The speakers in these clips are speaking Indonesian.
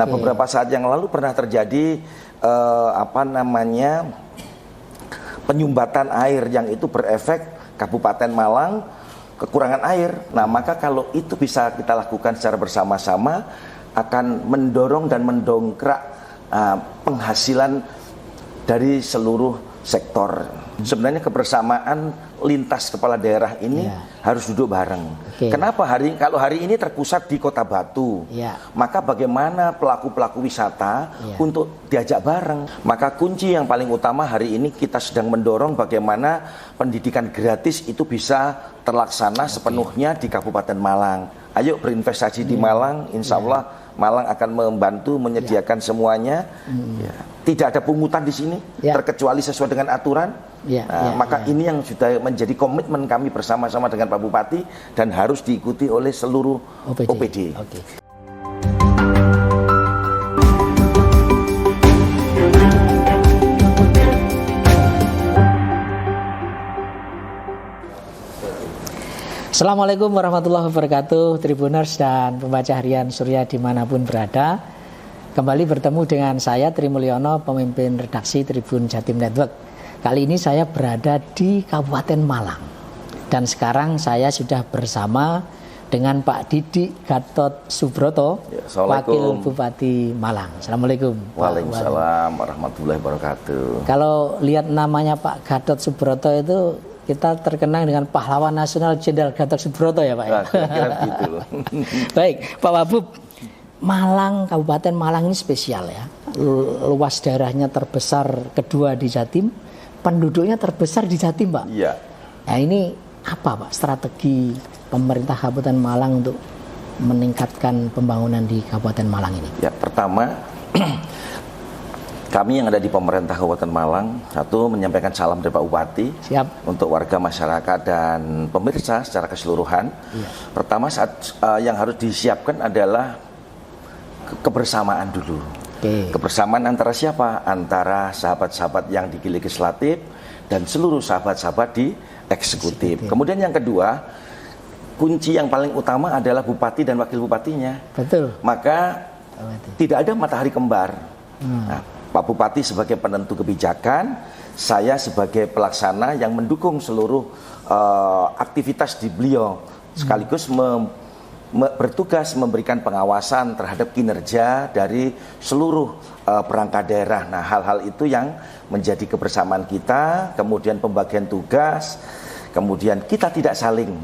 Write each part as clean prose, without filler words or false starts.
Nah, beberapa saat yang lalu pernah terjadi penyumbatan air yang itu berefek Kabupaten Malang kekurangan air. Nah, maka kalau itu bisa kita lakukan secara bersama-sama akan mendorong dan mendongkrak penghasilan dari seluruh sektor. Sebenarnya kebersamaan lintas kepala daerah ini harus duduk bareng. Kenapa kalau hari ini terpusat di Kota Batu, maka bagaimana pelaku-pelaku wisata untuk diajak bareng? Maka kunci yang paling utama hari ini kita sedang mendorong bagaimana pendidikan gratis itu bisa terlaksana sepenuhnya di Kabupaten Malang. Ayo berinvestasi di Malang, insya Allah Malang akan membantu menyediakan semuanya. Tidak ada pungutan di sini, terkecuali sesuai dengan aturan. Maka ini yang sudah menjadi komitmen kami bersama-sama dengan Pak Bupati dan harus diikuti oleh seluruh OPD. Assalamualaikum warahmatullahi wabarakatuh, Tribuners dan pembaca harian Surya dimanapun berada. Kembali bertemu dengan saya Tri Mulyono, pemimpin redaksi Tribun Jatim Network. Kali ini saya berada di Kabupaten Malang. Dan sekarang saya sudah bersama dengan Pak Didi Gatot Subroto, Wakil Bupati Malang. Assalamualaikum. Waalaikumsalam warahmatullahi wabarakatuh. Kalau lihat namanya Pak Gatot Subroto itu kita terkenang dengan pahlawan nasional Jenderal Gatot Subroto ya Pak. Kira-kira gitu. Baik, Pak Wabub. Malang, Kabupaten Malang ini spesial ya. Luas daerahnya terbesar kedua di Jatim, penduduknya terbesar di Jatim, Pak. Iya. Nah, ini apa, Pak, strategi pemerintah Kabupaten Malang untuk meningkatkan pembangunan di Kabupaten Malang ini? Ya, pertama kami yang ada di pemerintah Kabupaten Malang, satu menyampaikan salam dari Pak Bupati. Siap. Untuk warga masyarakat dan pemirsa secara keseluruhan. Pertama yang harus disiapkan adalah kebersamaan dulu. Kebersamaan antara siapa? Antara sahabat-sahabat yang di legislatif dan seluruh sahabat-sahabat di eksekutif. Kemudian yang kedua, kunci yang paling utama adalah bupati dan wakil bupatinya. Betul. Maka tidak ada matahari kembar. Nah, Pak Bupati sebagai penentu kebijakan, saya sebagai pelaksana yang mendukung seluruh aktivitas di beliau, sekaligus bertugas memberikan pengawasan terhadap kinerja dari seluruh perangkat daerah. Nah, hal-hal itu yang menjadi kebersamaan kita, kemudian pembagian tugas, kemudian kita tidak saling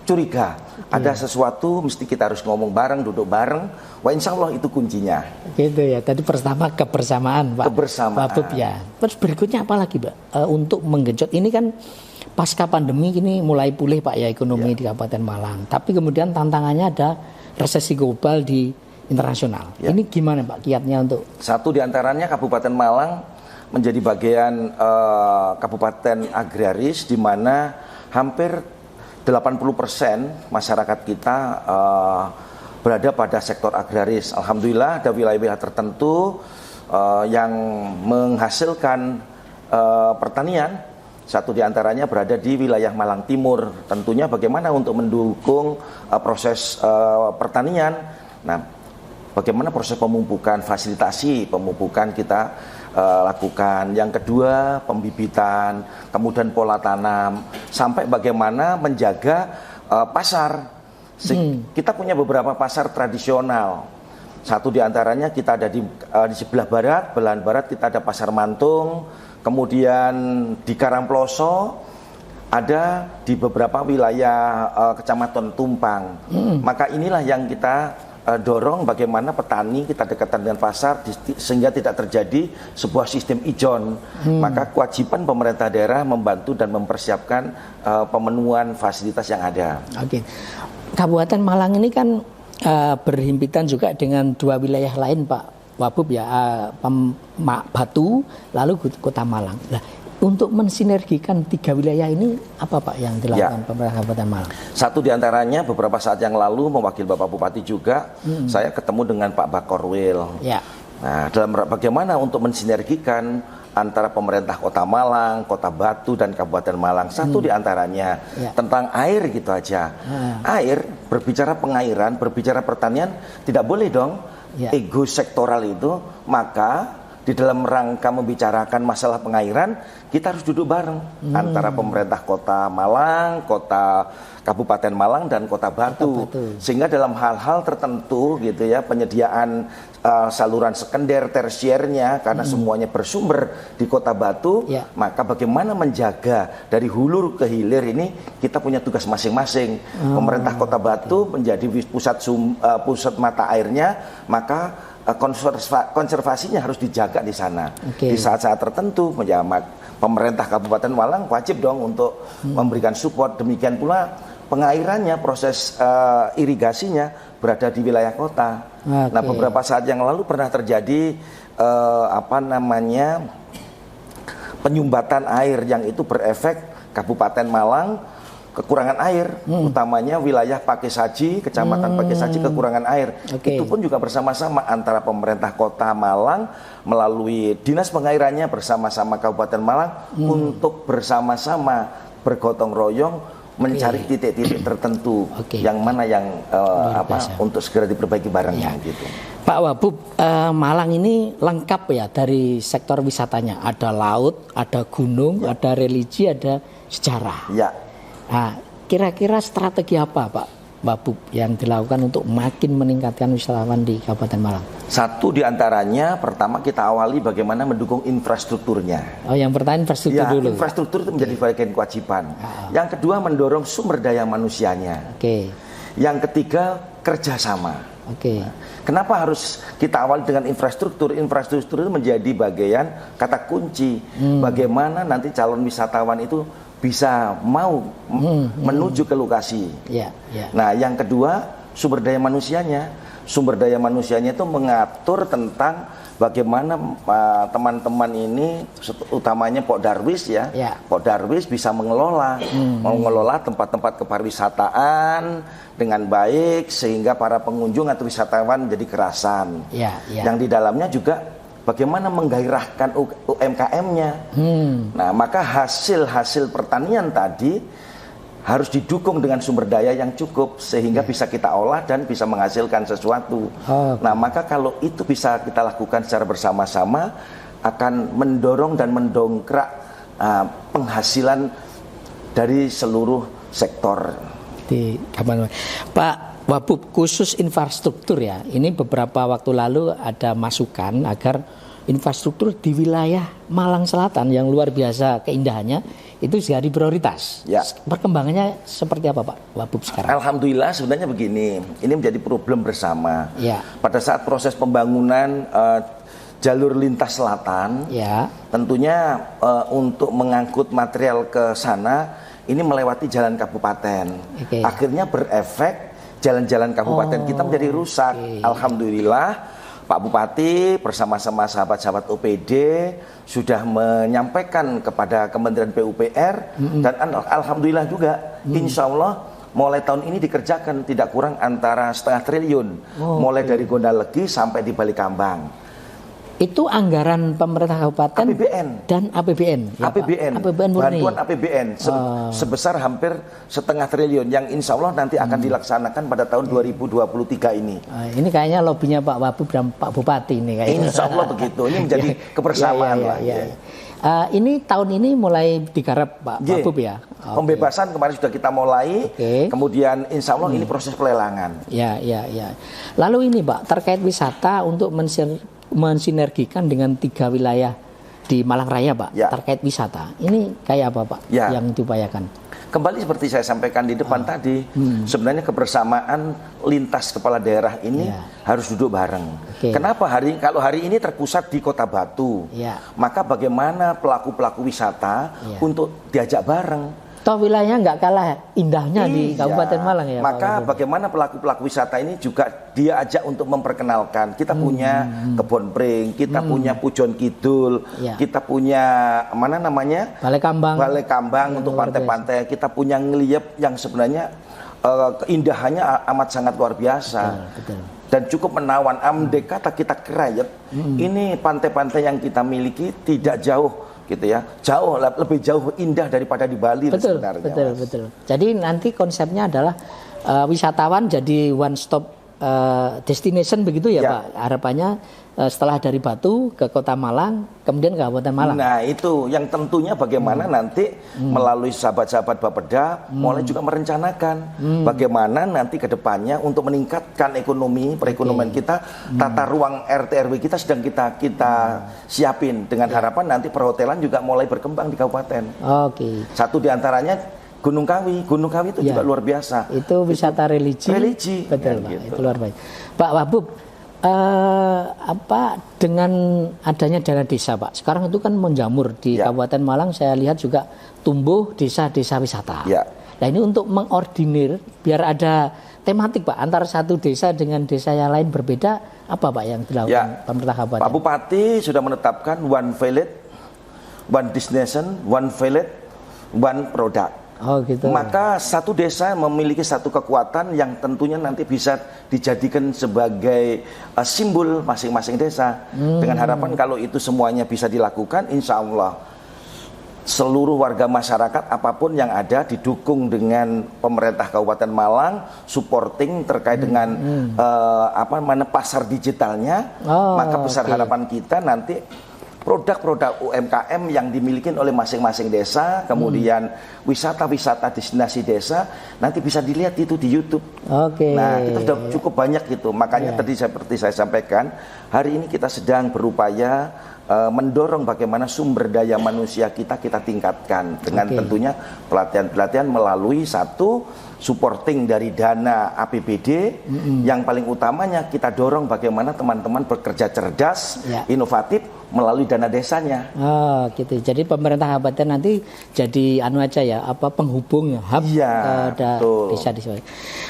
curiga. Ada sesuatu mesti kita harus ngomong bareng, duduk bareng. Wah, insya Allah itu kuncinya. Gitu ya. Tadi pertama kebersamaan, Pak. Kebersamaan. Pak ya. Terus berikutnya apa lagi, Pak? Untuk menggenjot ini kan pasca pandemi ini mulai pulih, Pak, ya, ekonomi di Kabupaten Malang. Tapi kemudian tantangannya ada resesi global di internasional. Ini gimana, Pak, kiatnya untuk? Satu diantaranya Kabupaten Malang menjadi bagian kabupaten agraris di mana hampir 80% masyarakat kita berada pada sektor agraris. Alhamdulillah ada wilayah-wilayah tertentu yang menghasilkan pertanian. Satu diantaranya berada di wilayah Malang Timur. Tentunya bagaimana untuk mendukung proses pertanian. Nah, bagaimana proses pemupukan, fasilitasi pemupukan kita lakukan. Yang kedua, pembibitan, kemudian pola tanam, sampai bagaimana menjaga pasar. Kita punya beberapa pasar tradisional. Satu diantaranya kita ada di sebelah barat, belahan barat kita ada Pasar Mantung. Kemudian di Karangploso ada di beberapa wilayah Kecamatan Tumpang. Maka inilah yang kita dorong bagaimana petani kita dekatkan dengan pasar sehingga tidak terjadi sebuah sistem ijon. Maka kewajiban pemerintah daerah membantu dan mempersiapkan pemenuhan fasilitas yang ada. Oke. Kabupaten Malang ini kan berhimpitan juga dengan dua wilayah lain, Pak Wabub, ya, Batu, lalu Kota Malang. Nah, untuk mensinergikan tiga wilayah ini apa, Pak, yang dilakukan pemerintah Kabupaten Malang? Satu diantaranya beberapa saat yang lalu mewakili Bapak Bupati juga, saya ketemu dengan Pak Bakorwil. Nah, dalam bagaimana untuk mensinergikan antara pemerintah Kota Malang, Kota Batu, dan Kabupaten Malang. Satu diantaranya tentang air gitu aja. Air, berbicara pengairan, berbicara pertanian, tidak boleh dong ego sektoral itu. Maka di dalam rangka membicarakan masalah pengairan, kita harus duduk bareng antara pemerintah Kota Malang, Kabupaten Malang, dan Kota Batu. Sehingga dalam hal-hal tertentu gitu ya, penyediaan saluran sekunder, tersiernya, karena semuanya bersumber di Kota Batu, maka bagaimana menjaga dari hulu ke hilir ini, kita punya tugas masing-masing. Pemerintah Kota Batu menjadi pusat mata airnya, maka konservasinya harus dijaga di sana. Di saat-saat tertentu, pemerintah Kabupaten Malang wajib dong untuk memberikan support. Demikian pula pengairannya, proses irigasinya berada di wilayah kota. Nah, beberapa saat yang lalu pernah terjadi penyumbatan air yang itu berefek Kabupaten Malang kekurangan air, utamanya wilayah Pakesaji, Kecamatan Pakesaji kekurangan air. Itu pun juga bersama-sama antara pemerintah Kota Malang melalui Dinas Pengairannya bersama-sama Kabupaten Malang untuk bersama-sama bergotong royong mencari titik-titik tertentu yang mana yang untuk segera diperbaiki barangnya gitu. Pak Wabub, Malang ini lengkap ya dari sektor wisatanya. Ada laut, ada gunung, ada religi, ada sejarah. Nah, kira-kira strategi apa Pak Wabub yang dilakukan untuk makin meningkatkan wisatawan di Kabupaten Malang? Satu diantaranya, pertama kita awali bagaimana mendukung infrastrukturnya. Yang pertama infrastruktur dulu. Infrastruktur itu menjadi bagian kewajiban. Yang kedua mendorong sumber daya manusianya. Yang ketiga kerjasama. Kenapa harus kita awali dengan infrastruktur? Infrastruktur itu menjadi bagian kata kunci. Bagaimana nanti calon wisatawan itu bisa mau menuju ke lokasi. Nah, yang kedua sumber daya manusianya. Sumber daya manusianya itu mengatur tentang bagaimana teman-teman ini, utamanya Pok Darwis Pok Darwis bisa mengelola tempat-tempat kepariwisataan dengan baik sehingga para pengunjung atau wisatawan menjadi kerasan. Yang di dalamnya juga bagaimana menggairahkan UMKM-nya. Nah, maka hasil pertanian tadi harus didukung dengan sumber daya yang cukup sehingga bisa kita olah dan bisa menghasilkan sesuatu. Nah, maka kalau itu bisa kita lakukan secara bersama-sama akan mendorong dan mendongkrak penghasilan dari seluruh sektor. Pak Wabub, khusus infrastruktur ya, ini beberapa waktu lalu ada masukan agar infrastruktur di wilayah Malang Selatan yang luar biasa keindahannya itu jadi prioritas. Perkembangannya seperti apa Pak Wabub sekarang? Alhamdulillah sebenarnya begini, ini menjadi problem bersama. Pada saat proses pembangunan jalur lintas selatan, tentunya untuk mengangkut material ke sana ini melewati jalan kabupaten. Akhirnya berefek jalan-jalan kabupaten kita menjadi rusak. Alhamdulillah Pak Bupati bersama-sama sahabat-sahabat OPD sudah menyampaikan kepada Kementerian PUPR dan alhamdulillah juga insya Allah mulai tahun ini dikerjakan tidak kurang antara 0,5 triliun mulai dari Gondalegi sampai di Balikambang. Itu anggaran pemerintah kabupaten APBN dan APBN. APBN bantuan APBN sebesar hampir 0,5 triliun yang insya Allah nanti akan dilaksanakan pada tahun 2023 ini. Ini kayaknya lobbynya Pak Wabub dan Pak Bupati ini kayaknya. Insya Allah begitu. Ini menjadi kebersamaan Ini tahun ini mulai digarap Pak Wabub ya. Pembebasan kemarin sudah kita mulai. Kemudian insya Allah ini proses pelelangan. Lalu ini Pak terkait wisata untuk mensinergikan dengan 3 wilayah di Malang Raya Pak terkait wisata. Ini kayak apa Pak yang diupayakan? Kembali seperti saya sampaikan di depan tadi, sebenarnya kebersamaan lintas kepala daerah ini harus duduk bareng. Kenapa kalau hari ini terpusat di Kota Batu, maka bagaimana pelaku-pelaku wisata untuk diajak bareng? Toh wilayahnya nggak kalah indahnya di Kabupaten Malang ya. Maka bagaimana pelaku-pelaku wisata ini juga dia ajak untuk memperkenalkan. Kita punya Kebon Pring, kita punya Pujon Kidul, kita punya Balai Kambang untuk pantai-pantai. Kita punya Ngeliep yang sebenarnya keindahannya amat sangat luar biasa. dan cukup menawan. Andai kata kita kerayat, ini pantai-pantai yang kita miliki tidak jauh gitu ya, lebih jauh indah daripada di Bali sebenarnya. Betul. Jadi nanti konsepnya adalah wisatawan jadi one stop destination begitu ya, Pak. Harapannya setelah dari Batu ke Kota Malang, kemudian ke Kabupaten Malang. Nah itu yang tentunya bagaimana nanti melalui sahabat-sahabat Bapeda mulai juga merencanakan bagaimana nanti ke depannya untuk meningkatkan perekonomian kita, tata ruang RT RW kita sedang kita siapin dengan harapan nanti perhotelan juga mulai berkembang di kabupaten. Oke. Satu diantaranya Gunung Kawi itu juga luar biasa. Itu wisata religi. Betul, Pak. Gitu. Itu luar biasa. Pak Wabub, dengan adanya dana desa, Pak, sekarang itu kan menjamur di Kabupaten Malang. Saya lihat juga tumbuh desa-desa wisata. Nah ini untuk mengordinir biar ada tematik, Pak, antara satu desa dengan desa yang lain berbeda, apa Pak yang dilakukan pemerintah kabupaten? Pak Bupati sudah menetapkan one village, one destination, one village, one product. Oh gitu. Maka satu desa memiliki satu kekuatan yang tentunya nanti bisa dijadikan sebagai simbol masing-masing desa. Dengan harapan kalau itu semuanya bisa dilakukan, insya Allah seluruh warga masyarakat apapun yang ada didukung dengan pemerintah Kabupaten Malang, supporting terkait dengan pasar digitalnya. Maka besar harapan kita nanti produk-produk UMKM yang dimiliki oleh masing-masing desa, kemudian wisata-wisata destinasi desa nanti bisa dilihat itu di YouTube. Nah, itu sudah cukup banyak gitu. Makanya tadi seperti saya sampaikan, hari ini kita sedang berupaya mendorong bagaimana sumber daya manusia kita tingkatkan dengan tentunya pelatihan-pelatihan melalui satu supporting dari dana APBD. Yang paling utamanya kita dorong bagaimana teman-teman bekerja cerdas, inovatif melalui dana desanya. Oh gitu. Jadi pemerintah kabupaten nanti jadi penghubung hub desa desa.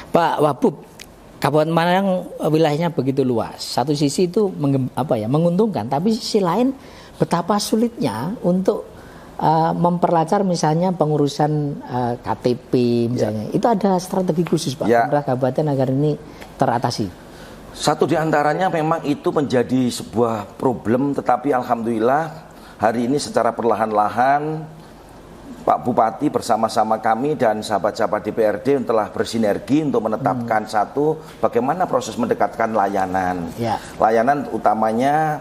Pak Wabub, Kabupaten Malang wilayahnya begitu luas. Satu sisi itu menguntungkan, tapi sisi lain betapa sulitnya untuk memperlancar misalnya pengurusan KTP misalnya. Itu ada strategi khusus Pak pemerintah kabupaten agar ini teratasi. Satu di antaranya memang itu menjadi sebuah problem, tetapi alhamdulillah hari ini secara perlahan-lahan Pak Bupati bersama-sama kami dan sahabat-sahabat DPRD telah bersinergi untuk menetapkan bagaimana proses mendekatkan layanan. Layanan utamanya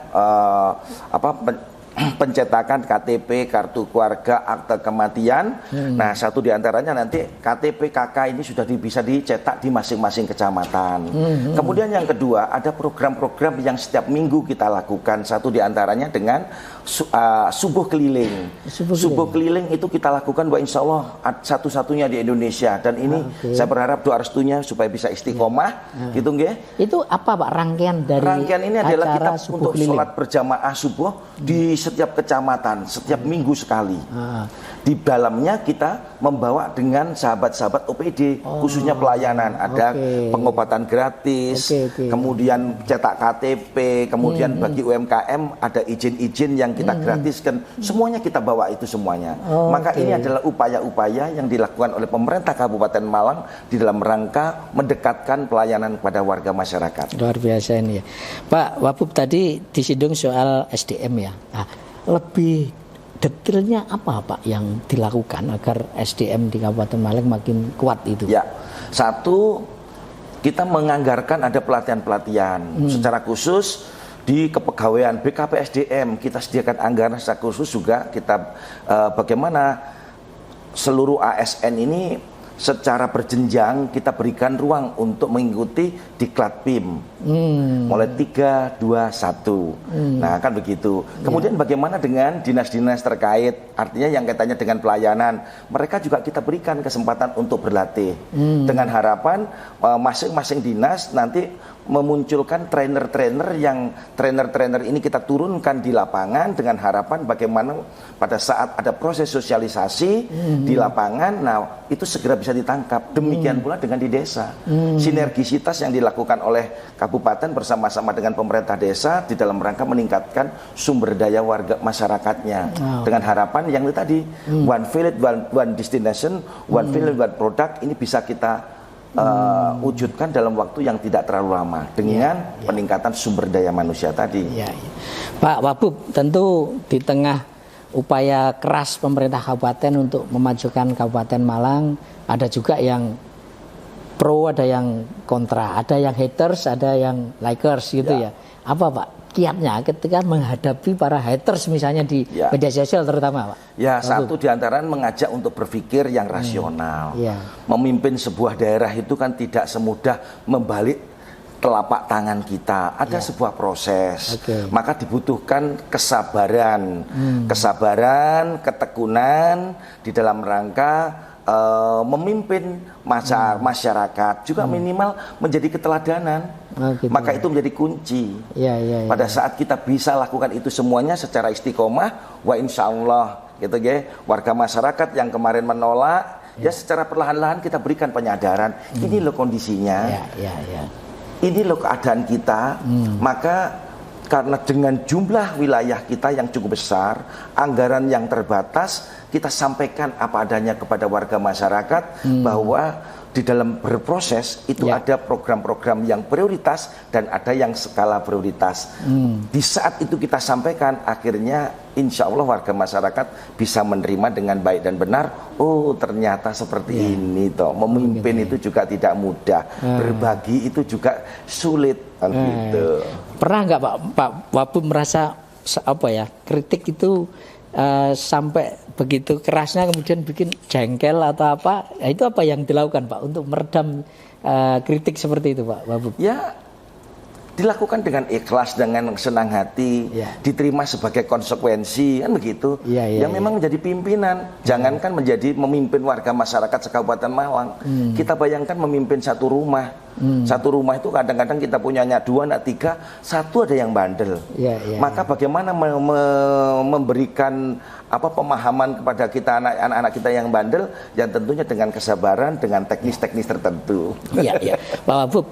pencetakan KTP, kartu keluarga, akte kematian. Nah, satu diantaranya nanti KTP KK ini sudah bisa dicetak di masing-masing kecamatan. Kemudian yang kedua, ada program-program yang setiap minggu kita lakukan. Satu diantaranya dengan subuh keliling. Subuh keliling itu kita lakukan, insya Allah satu-satunya di Indonesia. Dan ini saya berharap doa restunya supaya bisa istiqomah. Gitu nggih? Itu apa Pak rangkaian dari rangkaian ini adalah kita untuk keliling. sholat berjamaah subuh di setiap kecamatan, setiap minggu sekali. Di dalamnya kita membawa dengan sahabat-sahabat OPD, khususnya pelayanan. Ada pengobatan gratis, kemudian cetak KTP, kemudian bagi UMKM ada izin-izin yang kita gratiskan. Semuanya kita bawa itu semuanya. Maka ini adalah upaya-upaya yang dilakukan oleh pemerintah Kabupaten Malang di dalam rangka mendekatkan pelayanan kepada warga masyarakat. Luar biasa ini ya. Pak Wabub tadi disinggung soal SDM ya. Nah, lebih detailnya apa Pak yang dilakukan agar SDM di Kabupaten Malang makin kuat itu? Ya, satu kita menganggarkan ada pelatihan-pelatihan secara khusus di kepegawaian BKPSDM. Kita sediakan anggaran secara khusus juga kita bagaimana seluruh ASN ini secara berjenjang kita berikan ruang untuk mengikuti diklat PIM mulai 3, 2, 1. Nah kan begitu. Kemudian bagaimana dengan dinas-dinas terkait, artinya yang kaitannya dengan pelayanan, mereka juga kita berikan kesempatan untuk berlatih dengan harapan masing-masing dinas nanti memunculkan trainer-trainer yang trainer-trainer ini kita turunkan di lapangan dengan harapan bagaimana pada saat ada proses sosialisasi di lapangan, nah itu segera bisa ditangkap. Demikian pula dengan di desa. Sinergisitas yang dilakukan oleh kabupaten bersama-sama dengan pemerintah desa di dalam rangka meningkatkan sumber daya warga masyarakatnya. Dengan harapan yang itu tadi, one village, one destination, one village, one product, ini bisa kita wujudkan dalam waktu yang tidak terlalu lama dengan peningkatan sumber daya manusia tadi. Ya. Pak Wabub, tentu di tengah upaya keras pemerintah kabupaten untuk memajukan Kabupaten Malang, ada juga yang pro, ada yang kontra, ada yang haters, ada yang likers gitu ya. Apa Pak kiatnya ketika menghadapi para haters misalnya di media sosial terutama Pak? Ya, satu diantara mengajak untuk berpikir yang rasional. Memimpin sebuah daerah itu kan tidak semudah membalik telapak tangan kita, ada sebuah proses, maka dibutuhkan kesabaran, ketekunan di dalam rangka memimpin masyarakat, juga minimal menjadi keteladanan, maka itu menjadi kunci. Pada saat kita bisa lakukan itu semuanya secara istiqomah, wa insya Allah, gitu ya, warga masyarakat yang kemarin menolak, ya secara perlahan-lahan kita berikan penyadaran, ini loh kondisinya. Ini loh keadaan kita, maka karena dengan jumlah wilayah kita yang cukup besar, anggaran yang terbatas, kita sampaikan apa adanya kepada warga masyarakat bahwa di dalam berproses itu ada program-program yang prioritas dan ada yang skala prioritas. Di saat itu kita sampaikan, akhirnya insya Allah warga masyarakat bisa menerima dengan baik dan benar. Oh ternyata seperti ini toh. Memimpin itu juga tidak mudah. Berbagi itu juga sulit. Gitu. Pernah nggak Pak Wabub merasa kritik itu sampai begitu kerasnya kemudian bikin jengkel atau apa? Itu apa yang dilakukan Pak untuk meredam kritik seperti itu Pak Wabub? Ya, dilakukan dengan ikhlas, dengan senang hati, diterima sebagai konsekuensi, kan begitu. Memang menjadi pimpinan, jangankan menjadi memimpin warga masyarakat sekabupaten Malang. Kita bayangkan memimpin satu rumah. Satu rumah itu kadang-kadang kita punyanya 2, 3, satu ada yang bandel. Maka bagaimana memberikan pemahaman kepada kita anak-anak kita yang bandel, yang tentunya dengan kesabaran, dengan teknis-teknis tertentu. Pak Wabub,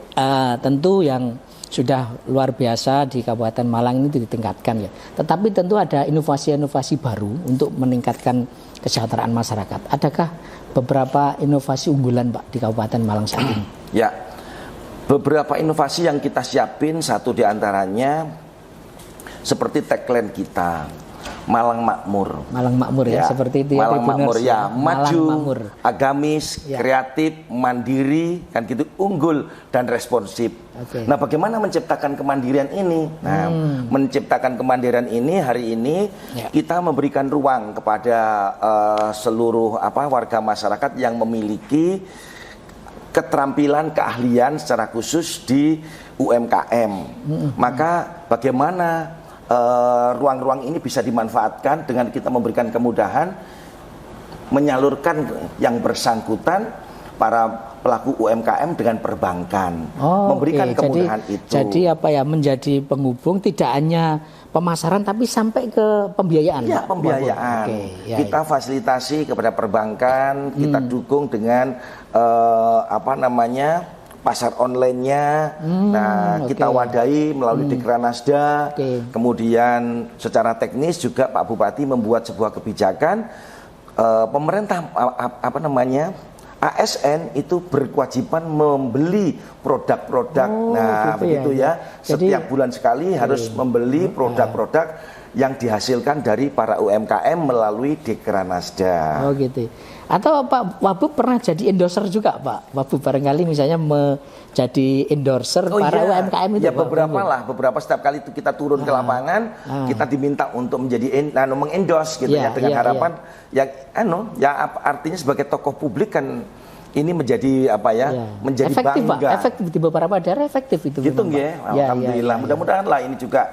tentu yang sudah luar biasa di Kabupaten Malang ini ditingkatkan ya. Tetapi tentu ada inovasi-inovasi baru untuk meningkatkan kesejahteraan masyarakat. Adakah beberapa inovasi unggulan Pak di Kabupaten Malang saat ini? Ya, beberapa inovasi yang kita siapin, satu diantaranya seperti tagline kita, Malang Makmur. Malang Makmur ya, seperti itu ya. Malang Makmur ya, maju, makmur, agamis, kreatif, mandiri, kan gitu, unggul dan responsif. Nah, bagaimana menciptakan kemandirian ini? Nah, menciptakan kemandirian ini hari ini kita memberikan ruang kepada seluruh warga masyarakat yang memiliki keterampilan, keahlian secara khusus di UMKM. Maka bagaimana ruang-ruang ini bisa dimanfaatkan dengan kita memberikan kemudahan menyalurkan yang bersangkutan para pelaku UMKM dengan perbankan, memberikan kemudahan itu. Jadi menjadi penghubung tidak hanya pemasaran tapi sampai ke pembiayaan. Ya, pembiayaan. Kita fasilitasi kepada perbankan, kita dukung dengan pasar online-nya. Kita wadahi melalui Dikranasda. Kemudian secara teknis juga Pak Bupati membuat sebuah kebijakan, pemerintah ASN itu berkewajiban membeli produk-produk. Setiap bulan sekali harus membeli produk-produk yang dihasilkan dari para UMKM melalui Dikranasda. Atau Pak Wabub pernah jadi endorser juga Pak Wabub, barangkali misalnya menjadi endorser para UMKM itu. Beberapa setiap kali itu kita turun ke lapangan, kita diminta untuk menjadi mengendorse gitu dengan harapan artinya sebagai tokoh publik kan ini menjadi menjadi efektif, bangga. Pak. Efektif di beberapa daerah, efektif itu. Gitu alhamdulillah. Mudah-mudahan lah ini juga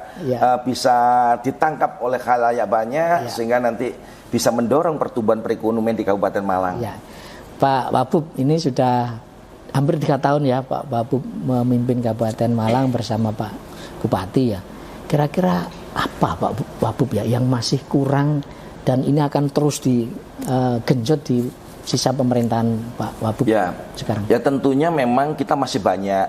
bisa ditangkap oleh khalayak banyak sehingga nanti bisa mendorong pertumbuhan perekonomian di Kabupaten Malang. Pak Wabub, ini sudah hampir 3 tahun ya Pak Wabub memimpin Kabupaten Malang bersama Pak Bupati ya. Kira-kira apa Pak Wabub yang masih kurang dan ini akan terus digenjot di sisa pemerintahan Pak Wabub sekarang? Ya tentunya memang kita masih banyak.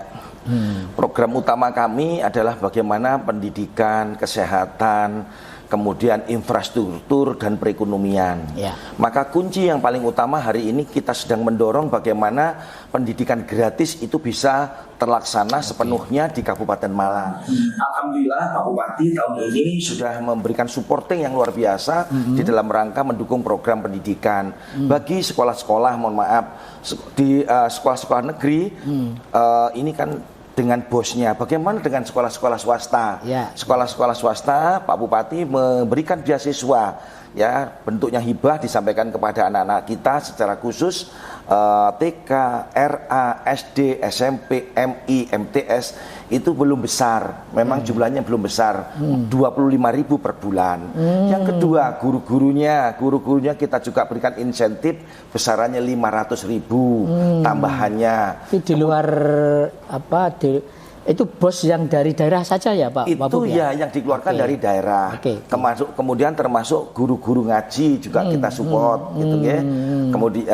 Program utama kami adalah bagaimana pendidikan, kesehatan, kemudian infrastruktur dan perekonomian. Ya. Maka kunci yang paling utama hari ini kita sedang mendorong bagaimana pendidikan gratis itu bisa terlaksana sepenuhnya di Kabupaten Malang. Alhamdulillah Pak Bupati tahun ini sudah memberikan supporting yang luar biasa di dalam rangka mendukung program pendidikan bagi sekolah-sekolah, mohon maaf, di sekolah-sekolah negeri. Ini kan dengan bosnya, bagaimana dengan sekolah-sekolah swasta? Ya. Sekolah-sekolah swasta, Pak Bupati memberikan beasiswa, ya, bentuknya hibah disampaikan kepada anak-anak kita secara khusus, TK, RA, SD, SMP, MI, MTS itu belum besar, memang jumlahnya belum besar, 25.000 per bulan. Yang kedua, guru-gurunya kita juga berikan insentif besarannya 500.000 tambahannya. Itu di luar apa? Itu bos yang dari daerah saja ya Pak? Itu ya yang dikeluarkan dari daerah. Kemudian termasuk guru-guru ngaji juga kita support, gitu ya. Kemudian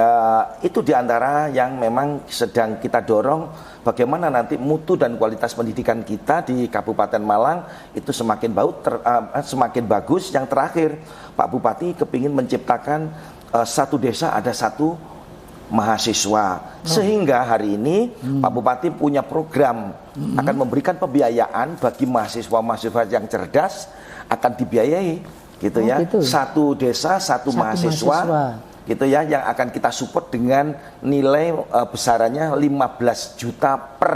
itu diantara yang memang sedang kita dorong bagaimana nanti mutu dan kualitas pendidikan kita di Kabupaten Malang itu semakin bagus. Yang terakhir, Pak Bupati kepingin menciptakan satu desa ada satu mahasiswa, sehingga hari ini Pak Bupati punya program akan memberikan pembiayaan bagi mahasiswa-mahasiswa yang cerdas, akan dibiayai gitu ya, gitu. Satu desa satu mahasiswa gitu ya, yang akan kita support dengan nilai besarannya 15 juta per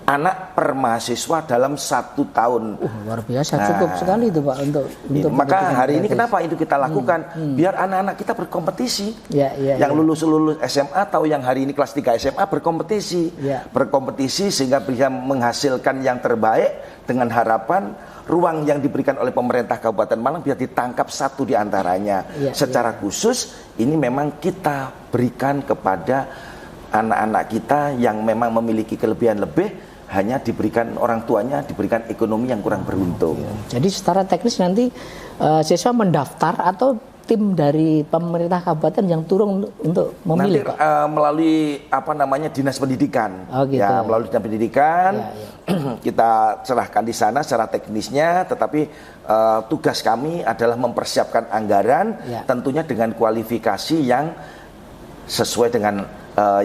anak per mahasiswa dalam 1 tahun. Luar biasa, cukup sekali itu Pak untuk maka hari ini kenapa itu kita lakukan? Biar anak-anak kita berkompetisi. Yang lulus SMA atau yang hari ini kelas 3 SMA berkompetisi. Berkompetisi sehingga bisa menghasilkan yang terbaik dengan harapan ruang yang diberikan oleh pemerintah Kabupaten Malang biar ditangkap satu di antaranya. Secara khusus ini memang kita berikan kepada anak-anak kita yang memang memiliki kelebihan lebih, hanya diberikan orang tuanya, diberikan ekonomi yang kurang beruntung. Jadi secara teknis nanti siswa mendaftar atau tim dari pemerintah kabupaten yang turun untuk memilih, nanti, Pak? Melalui apa namanya dinas pendidikan. Gitu. Ya, melalui dinas pendidikan kita serahkan di sana secara teknisnya, tetapi tugas kami adalah mempersiapkan anggaran, tentunya dengan kualifikasi yang sesuai dengan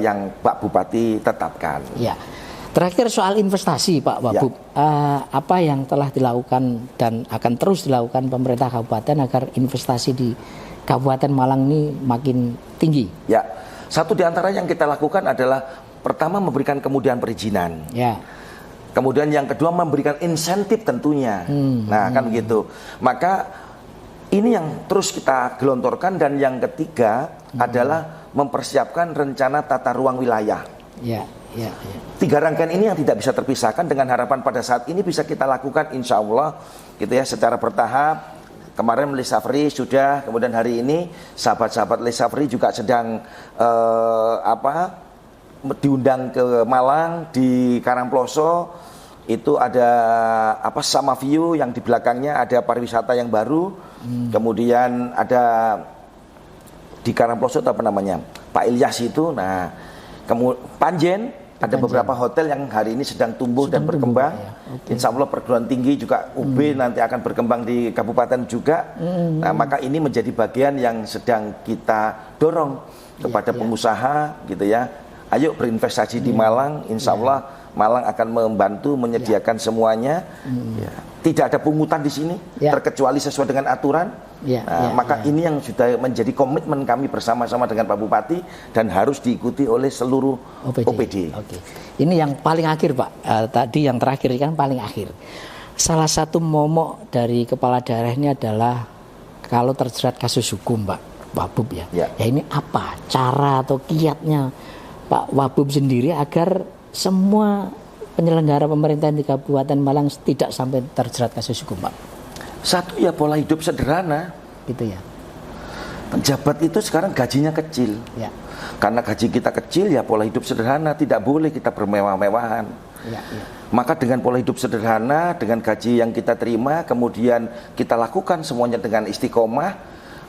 yang Pak Bupati tetapkan. Terakhir soal investasi Pak Wabub, apa yang telah dilakukan dan akan terus dilakukan pemerintah kabupaten agar investasi di Kabupaten Malang ini makin tinggi? Satu di antara yang kita lakukan adalah pertama memberikan kemudahan perizinan. Kemudian yang kedua memberikan insentif tentunya. Nah kan begitu. Maka ini yang terus kita gelontorkan, dan yang ketiga adalah mempersiapkan rencana tata ruang wilayah. 3 rangkaian ini yang tidak bisa terpisahkan, dengan harapan pada saat ini bisa kita lakukan insya Allah gitu ya, secara bertahap. Kemarin Lisafri sudah, kemudian hari ini sahabat-sahabat Lisafri juga sedang diundang ke Malang di Karangploso. Itu ada Sama View yang di belakangnya ada pariwisata yang baru. Kemudian ada di Karangploso apa namanya, Pak Ilyas itu. Nah, Panjen ada beberapa hotel yang hari ini sedang tumbuh dan berkembang. Insya Allah perguruan tinggi juga UB nanti akan berkembang di kabupaten juga. Nah, maka ini menjadi bagian yang sedang kita dorong kepada pengusaha gitu ya. Ayo berinvestasi di Malang, insya Allah Malang akan membantu menyediakan semuanya. Tidak ada pungutan di sini, terkecuali sesuai dengan aturan. Maka ini yang sudah menjadi komitmen kami bersama-sama dengan Pak Bupati dan harus diikuti oleh seluruh OPD. Ini yang paling akhir Pak, tadi yang terakhir kan paling akhir. Salah satu momok dari kepala daerah ini adalah kalau terjerat kasus hukum Pak Wabub ya. Ini apa cara atau kiatnya Pak Wabub sendiri agar semua penyelenggara pemerintahan di Kabupaten Malang tidak sampai terjerat kasus hukum Pak? Satu ya pola hidup sederhana. Gitu ya. Pejabat itu sekarang gajinya kecil. Karena gaji kita kecil ya pola hidup sederhana, tidak boleh kita bermewah-mewahan. Maka dengan pola hidup sederhana, dengan gaji yang kita terima, kemudian kita lakukan semuanya dengan istiqomah,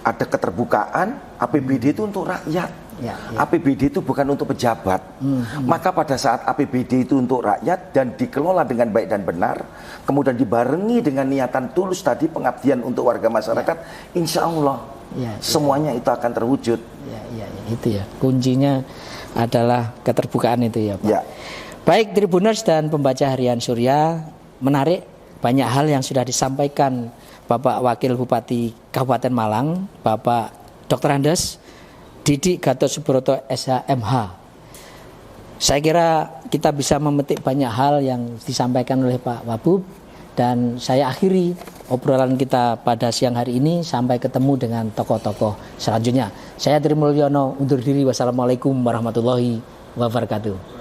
ada keterbukaan, APBD itu untuk rakyat. APBD itu bukan untuk pejabat. Maka pada saat APBD itu untuk rakyat dan dikelola dengan baik dan benar, kemudian dibarengi dengan niatan tulus tadi, pengabdian untuk warga masyarakat, insya Allah semuanya itu akan terwujud. Itu ya kuncinya adalah keterbukaan itu ya Pak. Baik Tribuners dan pembaca harian Surya, menarik banyak hal yang sudah disampaikan Bapak Wakil Bupati Kabupaten Malang, Bapak Dr. Andes Didik Gatot Subroto SHMH. Saya kira kita bisa memetik banyak hal yang disampaikan oleh Pak Wabub, dan saya akhiri obrolan kita pada siang hari ini sampai ketemu dengan tokoh-tokoh selanjutnya. Saya Trimulyono undur diri. Wassalamualaikum warahmatullahi wabarakatuh.